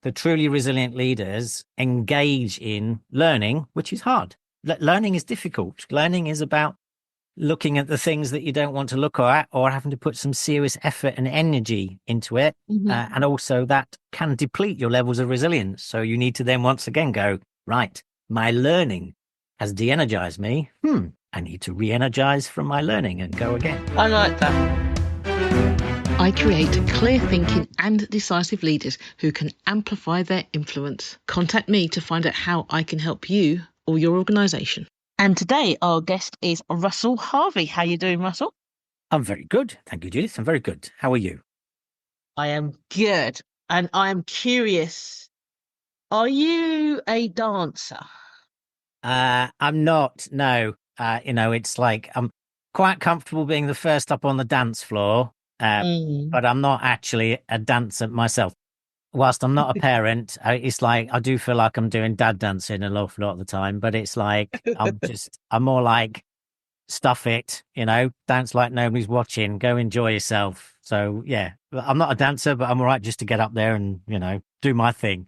the truly resilient leaders engage in learning, which is hard. Learning is difficult. Learning is about looking at the things that you don't want to look at or having to put some serious effort and energy into it. And also that can deplete your levels of resilience. So you need to then once again go, right, my learning has de-energized me. I need to re-energize from my learning and go again. I like that. I create clear thinking and decisive leaders who can amplify their influence. Contact me to find out how I can help you or your organisation. And today our guest is Russell Harvey. How are you doing, Russell? I'm very good. Thank you, Judith. I'm very good. How are you? I am good. And I am curious, are you a dancer? I'm not, no. It's like I'm quite comfortable being the first up on the dance floor, but I'm not actually a dancer myself. Whilst I'm not a parent, it's like I do feel like I'm doing dad dancing an awful lot of the time, but it's like I'm more like stuff it, dance like nobody's watching, go enjoy yourself. So yeah, I'm not a dancer, but I'm all right just to get up there and, do my thing.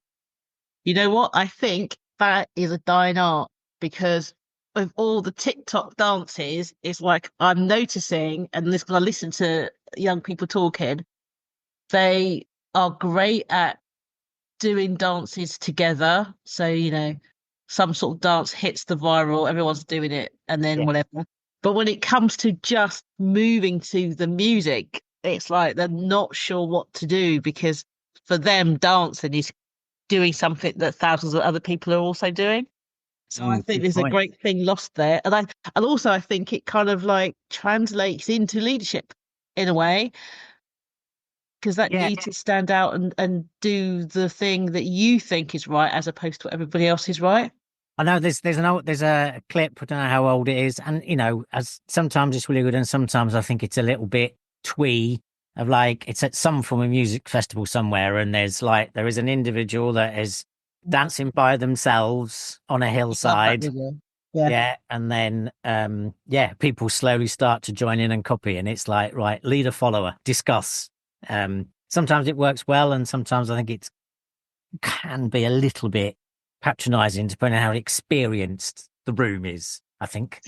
You know what? I think that is a dying art because of all the TikTok dances, it's like I'm noticing, and this, when I listen to young people talking, they are great at doing dances together. So, some sort of dance hits the viral, everyone's doing it, and then whatever. But when it comes to just moving to the music, it's like they're not sure what to do because for them, dancing is doing something that thousands of other people are also doing. So I think there's a great thing lost there. And also I think it kind of like translates into leadership in a way. Because that need to stand out and do the thing that you think is right as opposed to what everybody else is right. I know there's a clip, I don't know how old it is, and as sometimes it's really good and sometimes I think it's a little bit twee of like it's at some form of music festival somewhere and there is an individual that is dancing by themselves on a hillside. Yeah. And then people slowly start to join in and copy, and it's like, right, leader, follower, discuss. Sometimes it works well, and sometimes I think it can be a little bit patronizing depending on how experienced the room is, I think.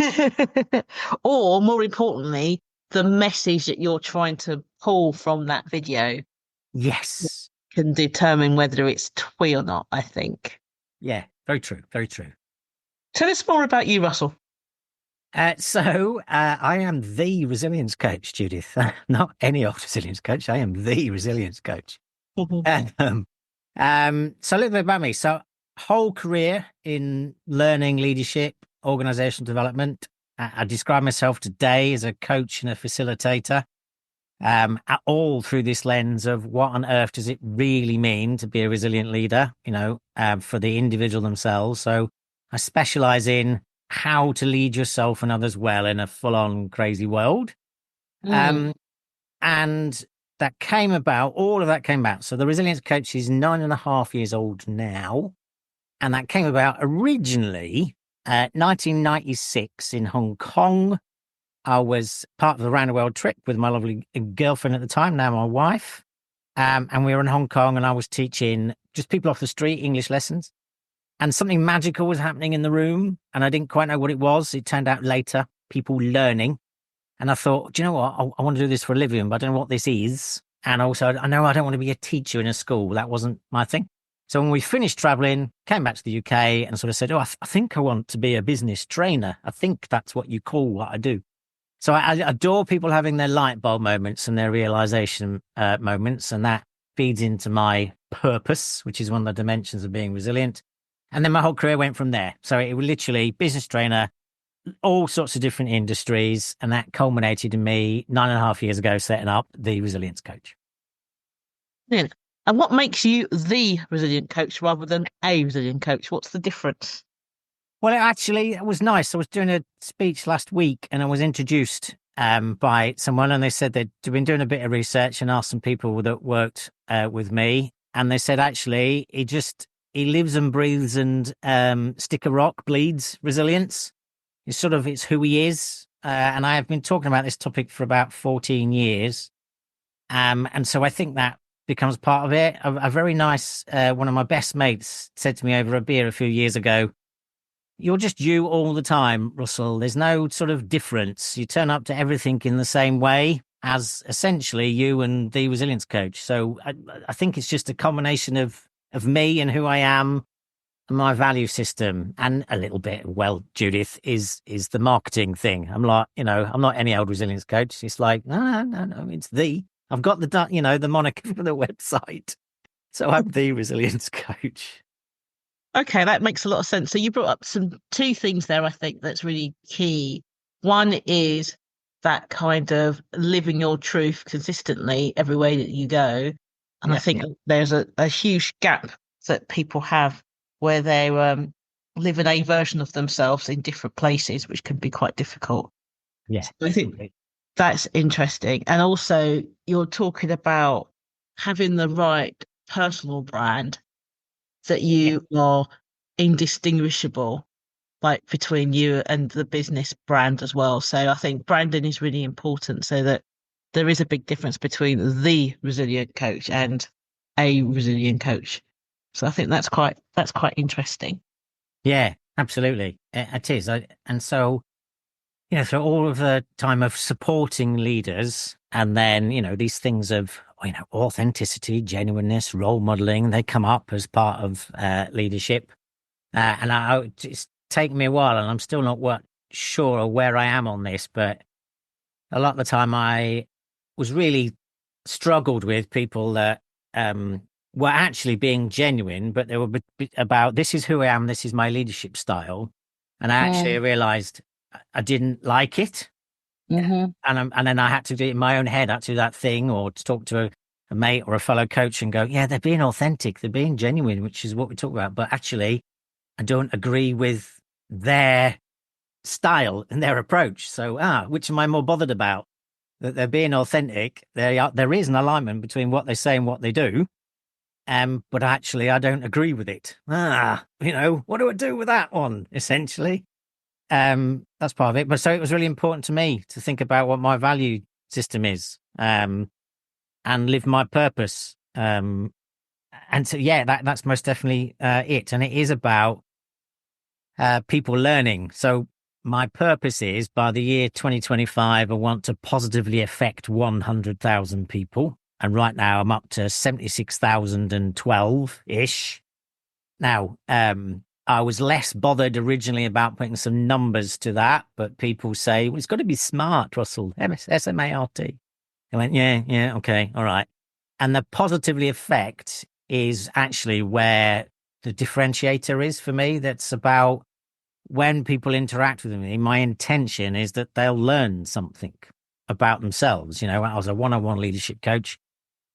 Or more importantly, the message that you're trying to pull from that video. Yes. Can determine whether it's twee or not, I think. Yeah, very true. Very true. Tell us more about you, Russell. So I am the resilience coach, Judith. Not any old resilience coach. I am the resilience coach. So a little bit about me. So whole career in learning, leadership, organizational development. I describe myself today as a coach and a facilitator, all through this lens of what on earth does it really mean to be a resilient leader, for the individual themselves. So I specialize in how to lead yourself and others well in a full-on crazy world. And that came about, all of that came about. So the resilience coach is 9.5 years old now. And that came about originally 1996 in Hong Kong. I was part of the round the world trip with my lovely girlfriend at the time, now my wife. And we were in Hong Kong and I was teaching just people off the street English lessons. And something magical was happening in the room and I didn't quite know what it was. It turned out later, people learning. And I thought, do you know what? I want to do this for a living, but I don't know what this is. And also, I know I don't want to be a teacher in a school. That wasn't my thing. So when we finished traveling, came back to the UK and sort of said, I think I want to be a business trainer. I think that's what you call what I do. So I adore people having their light bulb moments and their realization moments. And that feeds into my purpose, which is one of the dimensions of being resilient. And then my whole career went from there. So it was literally business trainer, all sorts of different industries. And that culminated in me 9.5 years ago, setting up the resilience coach. Yeah. And what makes you the resilient coach rather than a resilient coach? What's the difference? Well, it was nice. I was doing a speech last week and I was introduced by someone and they said they'd been doing a bit of research and asked some people that worked with me. And they said, actually, he lives and breathes and stick a rock, bleeds resilience. It's who he is. And I have been talking about this topic for about 14 years. And so I think that becomes part of it. A very nice, one of my best mates said to me over a beer a few years ago, "You're just you all the time, Russell. There's no sort of difference. You turn up to everything in the same way as essentially you and the resilience coach." So I think it's just a combination of me and who I am, and my value system, and a little bit, well, Judith, is the marketing thing. I'm like, I'm not any old resilience coach. It's like, no, it's I've got the moniker for the website. So I'm the resilience coach. Okay, that makes a lot of sense. So you brought up two things there, I think, that's really key. One is that kind of living your truth consistently every way that you go. And I think there's a huge gap that people have where they live in a version of themselves in different places, which can be quite difficult. Yeah. So I think that's interesting. And also, you're talking about having the right personal brand that you are indistinguishable, like between you and the business brand as well. So I think branding is really important so that there is a big difference between the resilient coach and a resilient coach. So I think that's quite interesting. Yeah, absolutely. It is. And so, through all of the time of supporting leaders, and then, these things of, authenticity, genuineness, role modeling, they come up as part of leadership. And it's taken me a while, and I'm still not sure of where I am on this, but a lot of the time I was really struggled with people that were actually being genuine, but they were about, this is who I am, this is my leadership style. And I actually realized I didn't like it. Mm-hmm. And then I had to do it in my own head, I had to do that thing, or to talk to a mate or a fellow coach and go, yeah, they're being authentic, they're being genuine, which is what we talk about. But actually, I don't agree with their style and their approach. So, which am I more bothered about? That they're being authentic. There is an alignment between what they say and what they do. But actually, I don't agree with it. What do I do with that one? Essentially, that's part of it. But so it was really important to me to think about what my value system is, and live my purpose. And so, yeah, that's most definitely it. And it is about people learning. So my purpose is, by the year 2025, I want to positively affect 100,000 people. And right now I'm up to 76,012-ish. Now, I was less bothered originally about putting some numbers to that, but people say, well, it's got to be SMART, Russell, SMART. I went, yeah, okay, all right. And the positively affect is actually where the differentiator is for me. That's about, when people interact with me, my intention is that they'll learn something about themselves. As a one-on-one leadership coach,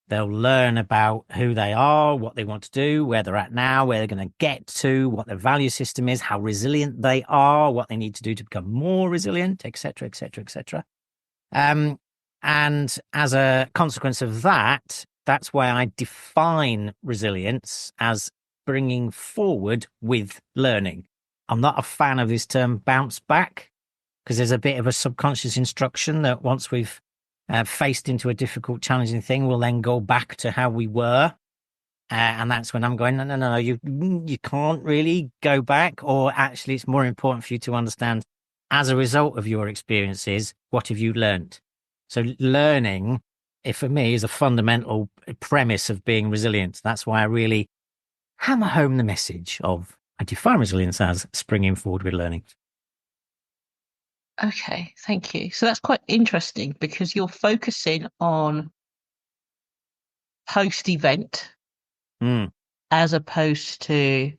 they'll learn about who they are, what they want to do, where they're at now, where they're going to get to, what their value system is, how resilient they are, what they need to do to become more resilient, etc., etc., etc. And as a consequence of that, that's why I define resilience as bringing forward with learning. I'm not a fan of this term bounce back, because there's a bit of a subconscious instruction that once we've faced into a difficult, challenging thing, we'll then go back to how we were. And that's when I'm going, no, you can't really go back. Or actually, it's more important for you to understand, as a result of your experiences, what have you learned? So learning, for me, is a fundamental premise of being resilient. That's why I really hammer home the message of, I define resilience as springing forward with learning. Okay, thank you. So that's quite interesting because you're focusing on post-event as opposed to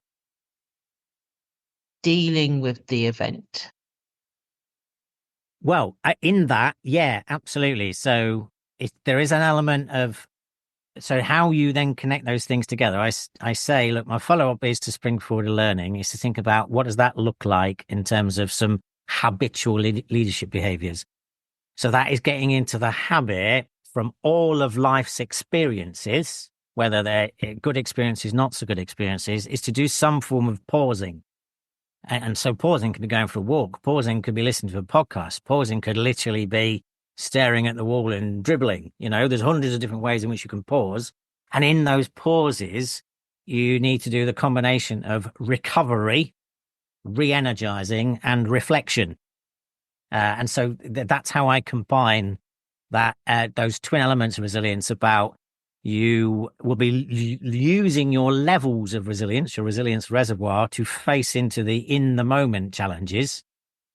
dealing with the event. Well, in that, yeah, absolutely. So there is an element of, so how you then connect those things together. I say, look, my follow-up is to spring forward to learning, is to think about, what does that look like in terms of some habitual leadership behaviors. So that is getting into the habit from all of life's experiences, whether they're good experiences, not so good experiences, is to do some form of pausing. And so pausing could be going for a walk. Pausing could be listening to a podcast. Pausing could literally be staring at the wall and dribbling. There's hundreds of different ways in which you can pause. And in those pauses, you need to do the combination of recovery, re-energizing, and reflection. And so that's how I combine that those twin elements of resilience. About you will be using your levels of resilience, your resilience reservoir, to face into the in the moment challenges,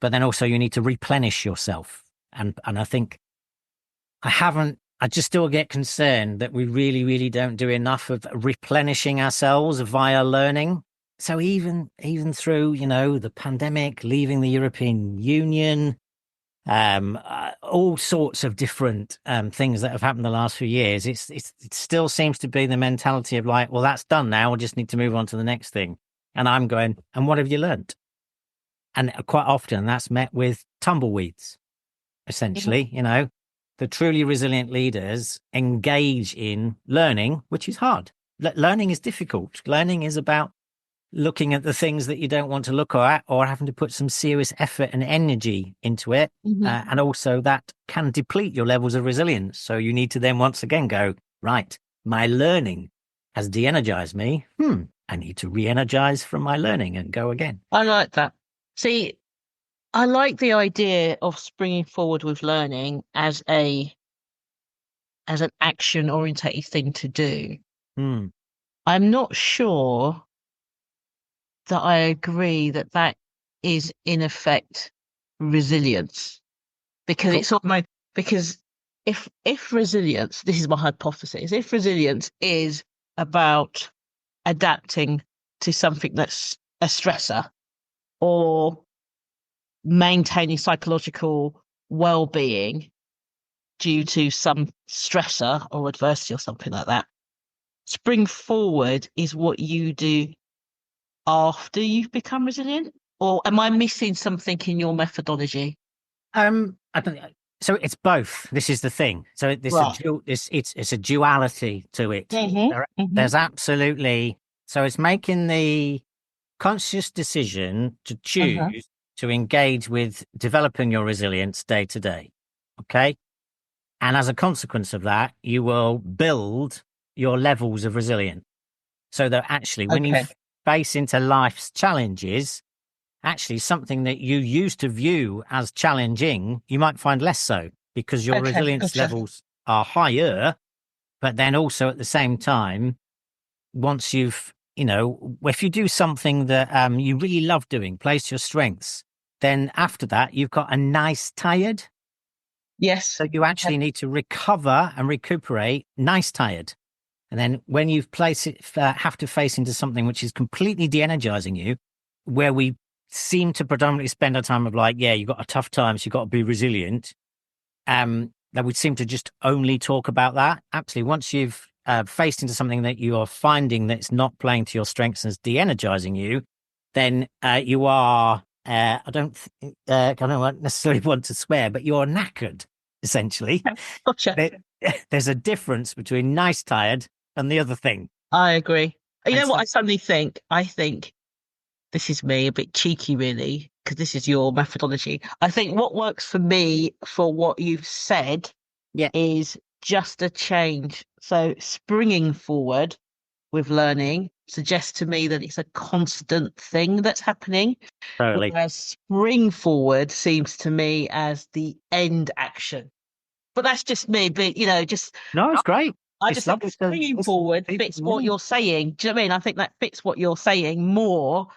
but then also you need to replenish yourself. And I think I just still get concerned that we really, really don't do enough of replenishing ourselves via learning. So even through, the pandemic, leaving the European Union, all sorts of different things that have happened the last few years, it still seems to be the mentality of like, well, that's done now. We just need to move on to the next thing. And I'm going, and what have you learnt? And quite often that's met with tumbleweeds, essentially. The truly resilient leaders engage in learning, which is hard. Learning is difficult. Learning is about looking at the things that you don't want to look at, or having to put some serious effort and energy into it. And also that can deplete your levels of resilience. So you need to then once again go, right, my learning has de-energized me. I need to re-energize from my learning and go again. I like that. See, I like the idea of springing forward with learning as an action orientated thing to do. I'm not sure that I agree that is in effect resilience, because it's almost, because if resilience, this is my hypothesis, if resilience is about adapting to something that's a stressor, or maintaining psychological well-being due to some stressor or adversity or something like that, spring forward is what you do after you've become resilient? Or am I missing something in your methodology? I don't. So it's both. This is the thing. So it's a duality to it. There's absolutely. So it's making the conscious decision to choose to engage with developing your resilience day to day. Okay. And as a consequence of that, you will build your levels of resilience. So that actually, when you face into life's challenges, actually something that you used to view as challenging, you might find less so, because your resilience levels are higher. But then also at the same time, once you've, if you do something that you really love doing, plays to your strengths, then after that, you've got a nice tired. Yes. So you actually need to recover and recuperate nice tired. And then when you've have to face into something which is completely de-energizing you, where we seem to predominantly spend our time of like, yeah, you've got a tough time, so you've got to be resilient. That we seem to just only talk about that. Absolutely. Once you've faced into something that you are finding that's not playing to your strengths and is de-energizing you, then you are, I don't necessarily want to swear, but you're knackered, essentially. Gotcha. There's a difference between nice tired and the other thing. I agree. You know what I suddenly think? I think, this is me, a bit cheeky really, because this is your methodology. I think what works for me for what you've said is just a change. So springing forward with learning suggests to me that it's a constant thing that's happening. Totally. Whereas spring forward seems to me as the end action. But that's just me, but just... No, it's great. I just think springing forward fits what you're saying. Do you know what I mean? I think that fits what you're saying more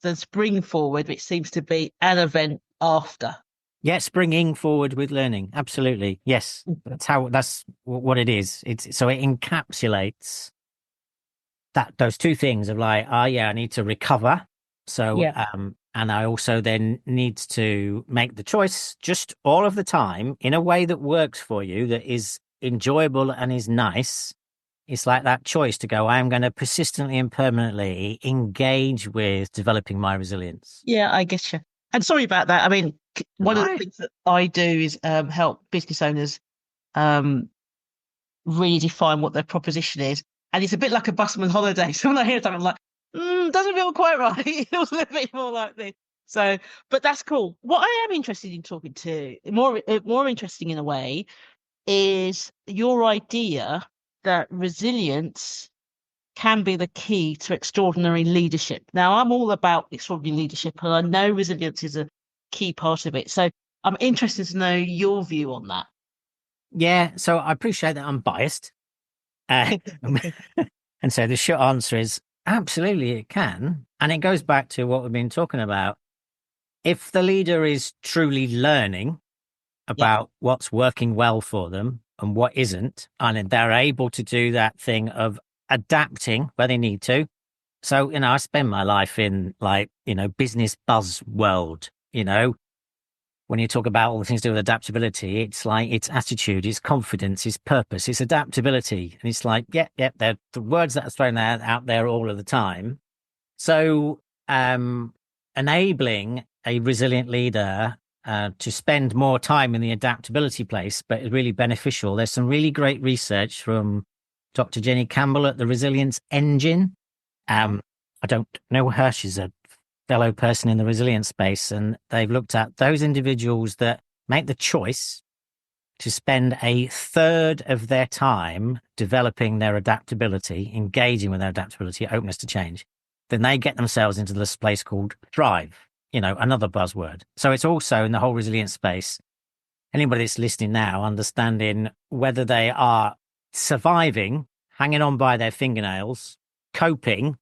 than spring forward, which seems to be an event after. Yeah, springing forward with learning. Absolutely. Yes. That's what it is. So it encapsulates those two things of like, I need to recover. So, and I also then need to make the choice just all of the time in a way that works for you, that is enjoyable and is nice. It's like that choice to go, I'm going to persistently and permanently engage with developing my resilience. Yeah, I guess you. And sorry about that. I mean, one of the things that I do is help business owners really define what their proposition is. And it's a bit like a busman holiday. So when I hear something, I'm like, doesn't feel quite right. It feels a little bit more like this. So, but that's cool. What I am interested in talking to, more interesting in a way, is your idea that resilience can be the key to extraordinary leadership. Now, I'm all about extraordinary leadership, and I know resilience is a key part of it. So I'm interested to know your view on that. Yeah, so I appreciate that I'm biased. Uh, and so the short answer is absolutely it can. And it goes back to what we've been talking about. If the leader is truly learning Yeah. about what's working well for them and what isn't, and they're able to do that thing of adapting where they need to. So, I spend my life in business buzz world, when you talk about all the things to do with adaptability, it's like it's attitude, it's confidence, it's purpose, it's adaptability. And it's like, they're the words that are thrown out there all of the time. So, enabling a resilient leader to spend more time in the adaptability place, but it's really beneficial. There's some really great research from Dr. Jenny Campbell at the Resilience Engine. I don't know her. She's a fellow person in the resilience space, and they've looked at those individuals that make the choice to spend a third of their time developing their adaptability, engaging with their adaptability, openness to change. Then they get themselves into this place called thrive, another buzzword. So it's also in the whole resilience space. Anybody that's listening now, understanding whether they are surviving, hanging on by their fingernails, coping,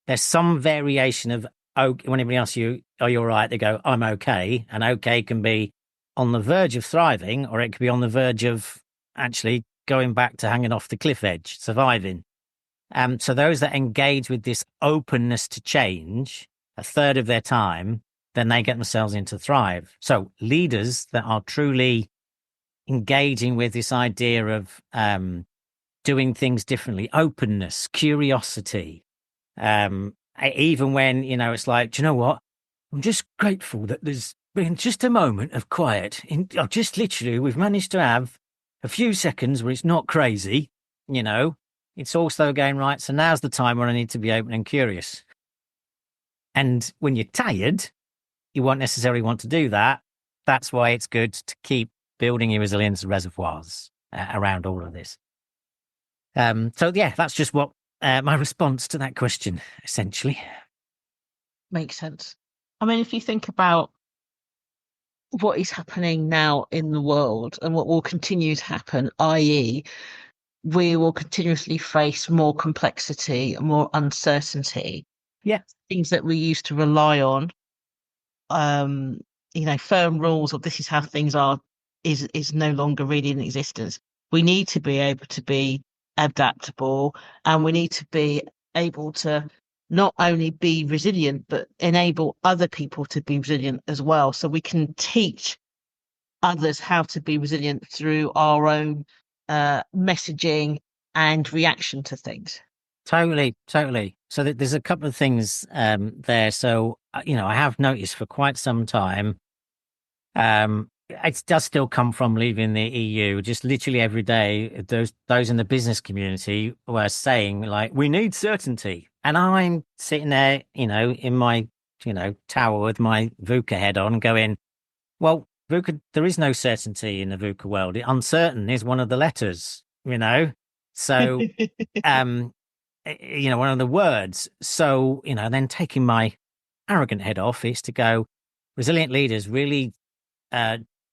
there's some variation of, when anybody asks you, are you all right? They go, I'm okay. And okay can be on the verge of thriving, or it could be on the verge of actually going back to hanging off the cliff edge, surviving. So those that engage with this openness to change, a third of their time, then they get themselves into thrive. So leaders that are truly engaging with this idea of doing things differently, openness, curiosity, even when, it's like, do you know what? I'm just grateful that there's been just a moment of quiet. Just literally, we've managed to have a few seconds where it's not crazy, It's also going, right, so now's the time when I need to be open and curious. And when you're tired, you won't necessarily want to do that. That's why it's good to keep building your resilience reservoirs around all of this. So, yeah, that's just what my response to that question, essentially. Makes sense. I mean, if you think about what is happening now in the world and what will continue to happen, i.e., we will continuously face more complexity, more uncertainty. Yeah. Things that we used to rely on, firm rules of this is how things are is no longer really in existence. We need to be able to be adaptable, and we need to be able to not only be resilient, but enable other people to be resilient as well. So we can teach others how to be resilient through our own messaging and reaction to things. Totally. So there's a couple of things there. So, I have noticed for quite some time, it does still come from leaving the EU. Just literally every day, those in the business community were saying, like, we need certainty. And I'm sitting there, in my, tower with my VUCA head on going, well, VUCA, there is no certainty in the VUCA world. Uncertain is one of the letters, So, one of the words. So, then taking my arrogant head off is to go, resilient leaders really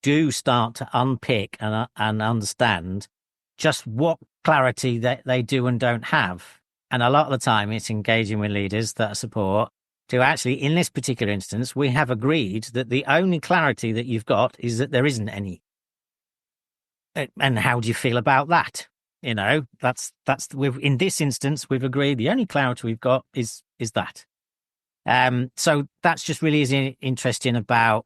do start to unpick and understand just what clarity that they do and don't have. And a lot of the time it's engaging with leaders that support to actually, in this particular instance, we have agreed that the only clarity that you've got is that there isn't any. And how do you feel about that? In this instance, we've agreed the only clarity we've got is that. So that's just really is interesting about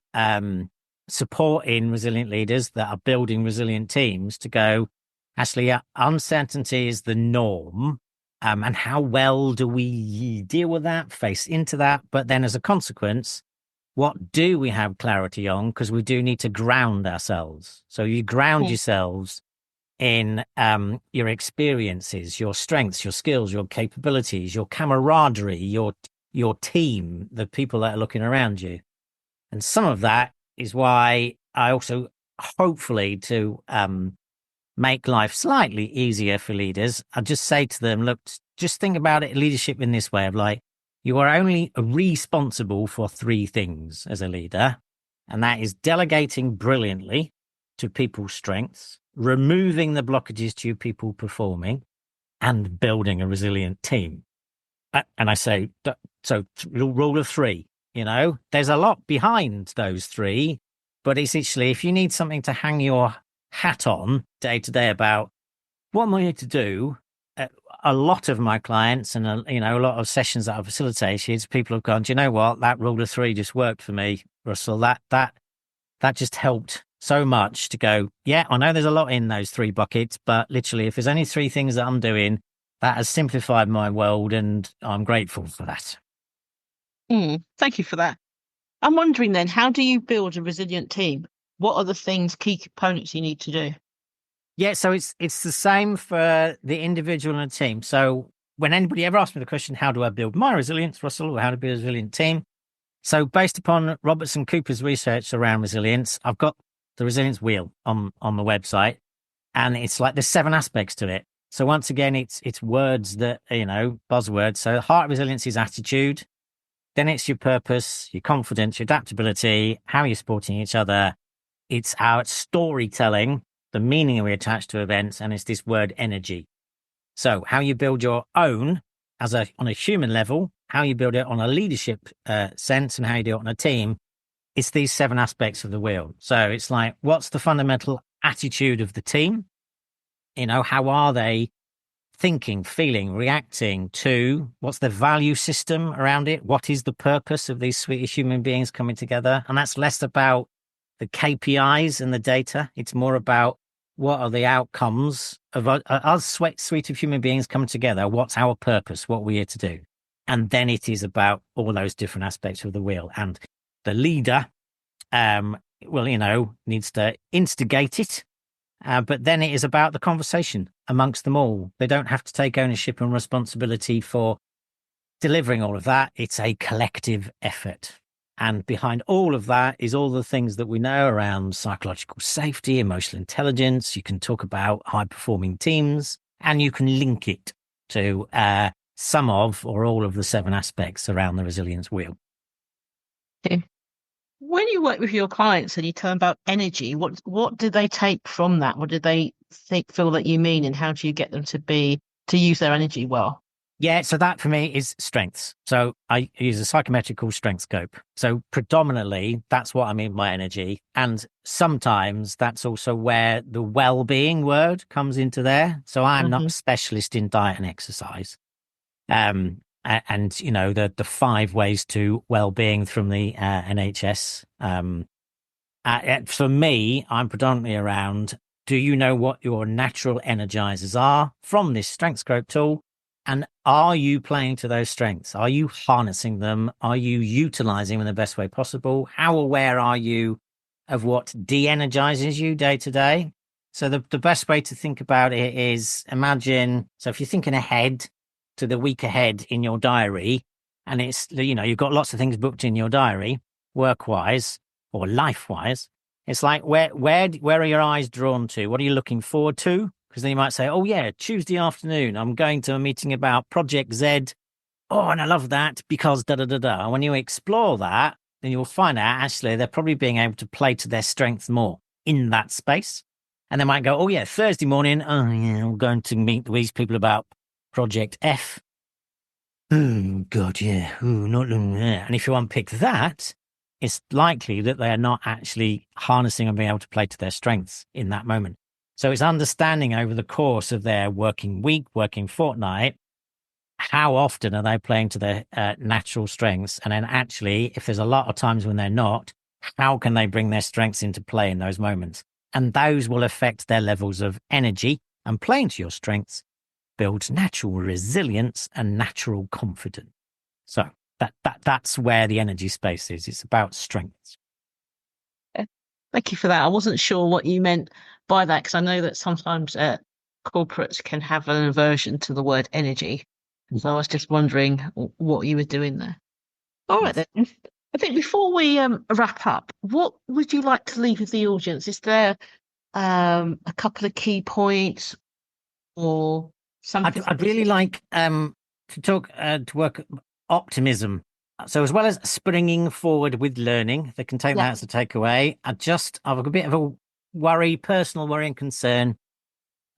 supporting resilient leaders that are building resilient teams to go, actually, uncertainty is the norm. And how well do we deal with that, face into that? But then as a consequence, what do we have clarity on? Because we do need to ground ourselves. So you ground yourselves in your experiences, your strengths, your skills, your capabilities, your camaraderie, your team, the people that are looking around you. And some of that is why I also hopefully to make life slightly easier for leaders, I just say to them, look, just think about it, leadership in this way of like, you are only responsible for three things as a leader, and that is delegating brilliantly to people's strengths, removing the blockages to people performing, and building a resilient team. And I say, so rule of three, there's a lot behind those three, but essentially, if you need something to hang your hat on day to day about what am I here to do, a lot of my clients and a lot of sessions that I've facilitated, people have gone, do you know what, that rule of three just worked for me, Russell. That just helped so much to go, yeah, I know there's a lot in those three buckets, but literally, if there's only three things that I'm doing, that has simplified my world, and I'm grateful for that. Thank you for that. I'm wondering then, how do you build a resilient team? What are the key components you need to do? Yeah, so it's the same for the individual and the team. So when anybody ever asks me the question, how do I build my resilience, Russell, or how to build a resilient team? So based upon Robertson Cooper's research around resilience, I've got the resilience wheel on the website, and it's like there's 7 aspects to it. So once again, it's words that, buzzwords. So heart of resilience is attitude. Then it's your purpose, your confidence, your adaptability, how you're supporting each other. It's our storytelling, the meaning we attach to events, and it's this word energy. So how you build your own on a human level, how you build it on a leadership sense, and how you do it on a team. It's these 7 aspects of the wheel. So it's like, what's the fundamental attitude of the team? How are they thinking, feeling, reacting to? What's the value system around it? What is the purpose of these Swedish human beings coming together? And that's less about the KPIs and the data. It's more about what are the outcomes of us suite of human beings coming together? What's our purpose? What we're here to do? And then it is about all those different aspects of the wheel. And the leader, needs to instigate it. But then it is about the conversation amongst them all. They don't have to take ownership and responsibility for delivering all of that. It's a collective effort. And behind all of that is all the things that we know around psychological safety, emotional intelligence. You can talk about high-performing teams, and you can link it to some of or all of the 7 aspects around the resilience wheel. Okay. When you work with your clients and you tell them about energy, what do they take from that? What do they feel that you mean, and how do you get them to use their energy well? Yeah, so that for me is strengths. So I use a psychometrical strength scope. So predominantly, that's what I mean by energy. And sometimes that's also where the well-being word comes into there. So I'm not a specialist in diet and exercise. The 5 ways to well-being from the NHS. For me, I'm predominantly around, do you know what your natural energizers are from this strength scope tool? And are you playing to those strengths? Are you harnessing them? Are you utilizing them in the best way possible? How aware are you of what de-energizes you day to day? So the best way to think about it is imagine, so if you're thinking ahead to the week ahead in your diary, and it's, you've got lots of things booked in your diary, work-wise or life-wise, it's like, where are your eyes drawn to? What are you looking forward to? Because then you might say, oh, yeah, Tuesday afternoon, I'm going to a meeting about Project Z. Oh, and I love that because da-da-da-da. And when you explore that, then you'll find out, actually, they're probably being able to play to their strengths more in that space. And they might go, oh, yeah, Thursday morning, oh, yeah, I'm going to meet these people about Project F. Oh, God, yeah. Oh, not there. And if you unpick that, it's likely that they are not actually harnessing and being able to play to their strengths in that moment. So it's understanding over the course of their working week, working fortnight, how often are they playing to their natural strengths? And then actually, if there's a lot of times when they're not, how can they bring their strengths into play in those moments? And those will affect their levels of energy, and playing to your strengths builds natural resilience and natural confidence. So that's where the energy space is. It's about strengths. Thank you for that. I wasn't sure what you meant by that, because I know that sometimes corporates can have an aversion to the word energy. So I was just wondering what you were doing there. All right, then. I think before we wrap up, what would you like to leave with the audience? Is there a couple of key points or something? I'd really like to work optimism. So as well as springing forward with learning, they can take Yeah. that as a takeaway. I've a bit of a personal worry and concern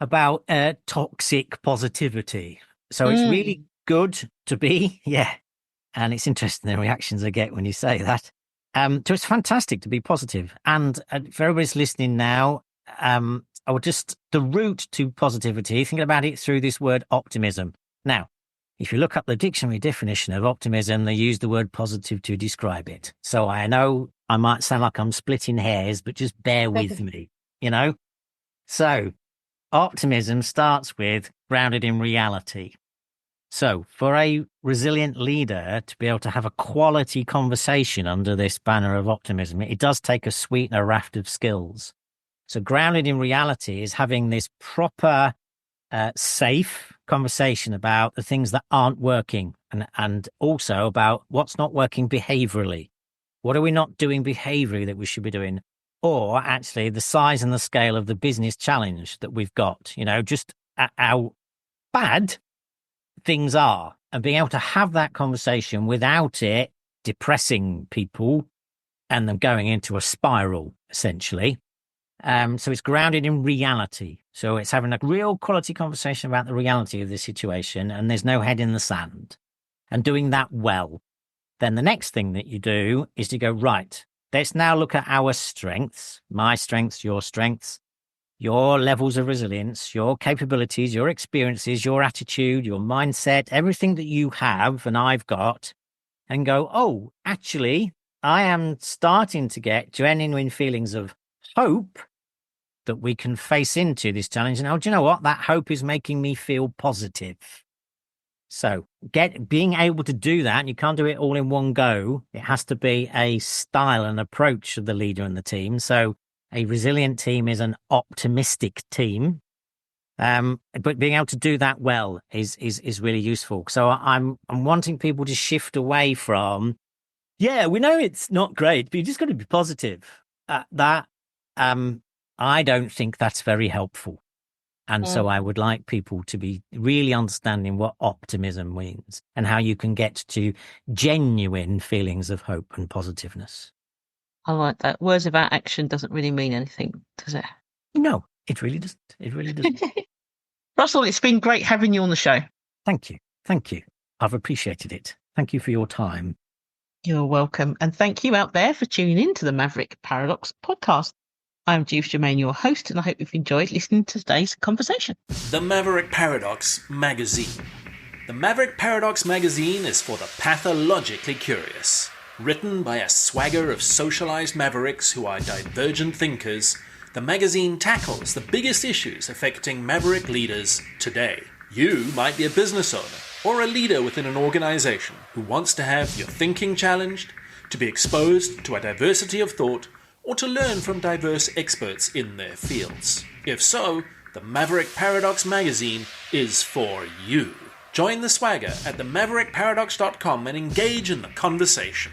about toxic positivity. So it's really good to be, yeah. And it's interesting the reactions I get when you say that. So it's fantastic to be positive. And for everybody's listening now, the route to positivity, thinking about it through this word optimism. Now, if you look up the dictionary definition of optimism, they use the word positive to describe it. So I know I might sound like I'm splitting hairs, but just bear with me, So optimism starts with grounded in reality. So for a resilient leader to be able to have a quality conversation under this banner of optimism, it does take a suite and a raft of skills. So grounded in reality is having this proper, safe conversation about the things that aren't working and also about what's not working behaviorally. What are we not doing behaviorally that we should be doing? Or actually the size and the scale of the business challenge that we've got, just how bad things are, and being able to have that conversation without it depressing people and them going into a spiral, essentially. So it's grounded in reality. So it's having a real quality conversation about the reality of the situation, and there's no head in the sand, and doing that well. Then the next thing that you do is to go, right, let's now look at our strengths, my strengths, your levels of resilience, your capabilities, your experiences, your attitude, your mindset, everything that you have and I've got, and go, oh, actually, I am starting to get genuine feelings of hope that we can face into this challenge. And do you know what? That hope is making me feel positive. So being able to do that, and you can't do it all in one go. It has to be a style and approach of the leader and the team. So a resilient team is an optimistic team. But being able to do that well is really useful. So I'm wanting people to shift away from, yeah, we know it's not great, but you just got to be positive. I don't think that's very helpful. And so I would like people to be really understanding what optimism means and how you can get to genuine feelings of hope and positiveness. I like that. Words without action doesn't really mean anything, does it? No, it really doesn't. It really doesn't. Russell, it's been great having you on the show. Thank you. Thank you. I've appreciated it. Thank you for your time. You're welcome. And thank you out there for tuning in to the Maverick Paradox podcast. I'm Judith Germain, your host, and I hope you've enjoyed listening to today's conversation. The Maverick Paradox Magazine. The Maverick Paradox Magazine is for the pathologically curious. Written by a swagger of socialized mavericks who are divergent thinkers, the magazine tackles the biggest issues affecting maverick leaders today. You might be a business owner or a leader within an organization who wants to have your thinking challenged, to be exposed to a diversity of thought, or to learn from diverse experts in their fields. If so, the Maverick Paradox Magazine is for you. Join the swagger at themaverickparadox.com and engage in the conversation.